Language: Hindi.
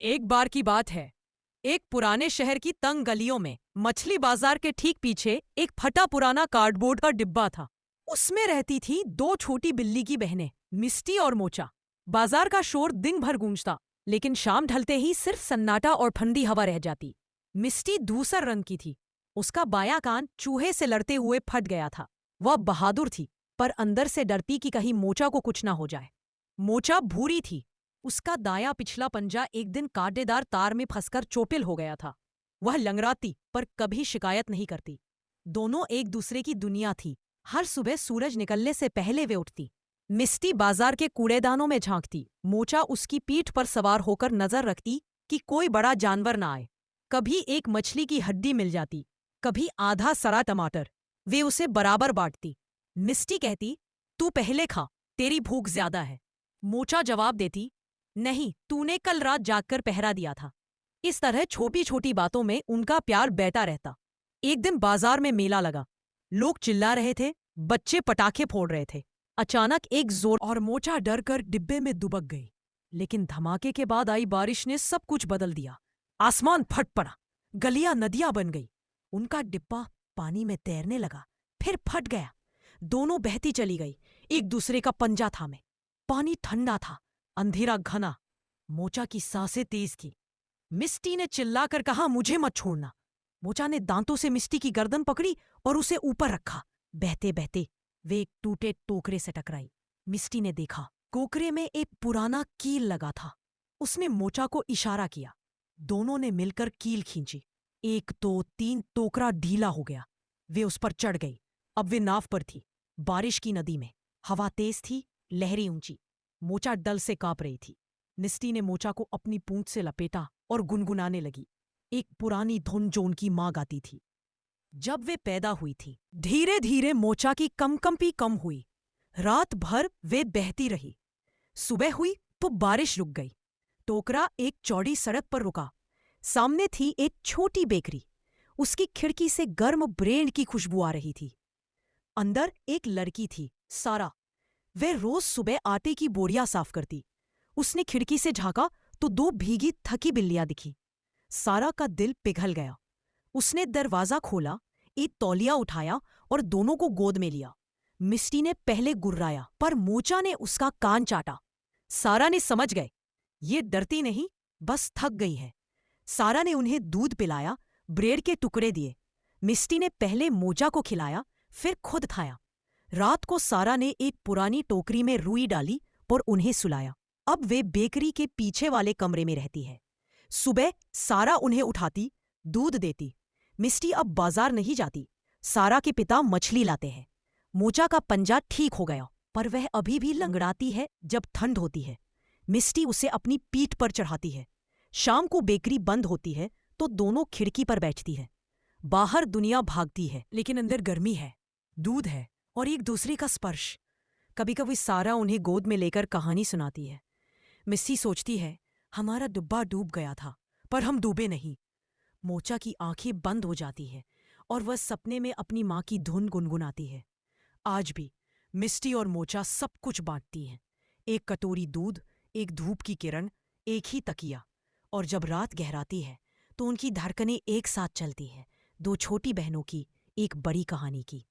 एक बार की बात है। एक पुराने शहर की तंग गलियों में मछली बाजार के ठीक पीछे एक फटा पुराना कार्डबोर्ड का डिब्बा था। उसमें रहती थी दो छोटी बिल्ली की बहनें, मिस्टी और मोचा। बाजार का शोर दिन भर गूंजता, लेकिन शाम ढलते ही सिर्फ सन्नाटा और ठंडी हवा रह जाती। मिस्टी धूसर रंग की थी। उसका बायां कान चूहे से लड़ते हुए फट गया था। वह बहादुर थी, पर अंदर से डरती कि कहीं मोचा को कुछ ना हो जाए। मोचा भूरी थी। उसका दायां पिछला पंजा एक दिन कांटेदार तार में फंसकर चोटिल हो गया था। वह लंगड़ाती पर कभी शिकायत नहीं करती। दोनों एक दूसरे की दुनिया थी। हर सुबह सूरज निकलने से पहले वे उठती। मिस्टी बाजार के कूड़ेदानों में झांकती, मोचा उसकी पीठ पर सवार होकर नजर रखती कि कोई बड़ा जानवर ना आए। कभी एक मछली की हड्डी मिल जाती, कभी आधा सड़ा टमाटर। वे उसे बराबर बांटती। मिस्टी कहती, तू पहले खा, तेरी भूख ज्यादा है। मोचा जवाब देती, नहीं, तूने कल रात जागकर पहरा दिया था। इस तरह छोटी छोटी बातों में उनका प्यार बैठा रहता। एक दिन बाजार में मेला लगा। लोग चिल्ला रहे थे, बच्चे पटाखे फोड़ रहे थे। अचानक एक जोर और मोचा डर कर डिब्बे में दुबक गई। लेकिन धमाके के बाद आई बारिश ने सब कुछ बदल दिया। आसमान फट पड़ा, गलियां नदियां बन गई। उनका डिब्बा पानी में तैरने लगा, फिर फट गया। दोनों बहती चली गई, एक दूसरे का पंजा थामे। पानी ठंडा था, अंधेरा घना। मोचा की सांसें तेज की। मिस्टी ने चिल्लाकर कहा, मुझे मत छोड़ना। मोचा ने दांतों से मिस्टी की गर्दन पकड़ी और उसे ऊपर रखा। बहते बहते वे एक टूटे टोकरे से टकराई। मिस्टी ने देखा, टोकरे में एक पुराना कील लगा था। उसने मोचा को इशारा किया। दोनों ने मिलकर कील खींची। एक दो तीन, टोकरा ढीला हो गया। वे उस पर चढ़ गई। अब वे नाव पर थी, बारिश की नदी में। हवा तेज थी, लहरें ऊंची। मोचा डल से कांप रही थी। मिस्टी ने मोचा को अपनी पूंछ से लपेटा और गुनगुनाने लगी, एक पुरानी धुन जो उनकी मां गाती थी जब वे पैदा हुई थी। धीरे धीरे मोचा की कंपी कम हुई। रात भर वे बहती रही। सुबह हुई तो बारिश रुक गई। टोकरा एक चौड़ी सड़क पर रुका। सामने थी एक छोटी बेकरी। उसकी खिड़की से गर्म ब्रेड की खुशबू आ रही थी। अंदर एक लड़की थी, सारा। वह रोज सुबह आटे की बोरियां साफ करती। उसने खिड़की से झांका तो दो भीगी थकी बिल्लियां दिखी। सारा का दिल पिघल गया। उसने दरवाजा खोला, एक तौलिया उठाया और दोनों को गोद में लिया। मिस्टी ने पहले गुर्राया, पर मोचा ने उसका कान चाटा। सारा ने समझ गए, ये डरती नहीं, बस थक गई है। सारा ने उन्हें दूध पिलाया, ब्रेड के टुकड़े दिए। मिस्टी ने पहले मोचा को खिलाया, फिर खुद खाया। रात को सारा ने एक पुरानी टोकरी में रुई डाली और उन्हें सुलाया। अब वे बेकरी के पीछे वाले कमरे में रहती है। सुबह सारा उन्हें उठाती, दूध देती। मिस्टी अब बाजार नहीं जाती। सारा के पिता मछली लाते हैं। मोचा का पंजा ठीक हो गया, पर वह अभी भी लंगड़ाती है जब ठंड होती है। मिस्टी उसे अपनी पीठ पर चढ़ाती है। शाम को बेकरी बंद होती है तो दोनों खिड़की पर बैठती है। बाहर दुनिया भागती है, लेकिन अंदर गर्मी है, दूध है और एक दूसरे का स्पर्श। कभी कभी सारा उन्हें गोद में लेकर कहानी सुनाती है। मिस्सी सोचती है, हमारा डिब्बा डूब गया था, पर हम डूबे नहीं। मोचा की आंखें बंद हो जाती है और वह सपने में अपनी माँ की धुन गुनगुनाती है। आज भी मिस्टी और मोचा सब कुछ बांटती हैं। एक कटोरी दूध, एक धूप की किरण, एक ही तकिया। और जब रात गहराती है तो उनकी धड़कनें एक साथ चलती हैं, दो छोटी बहनों की, एक बड़ी कहानी की।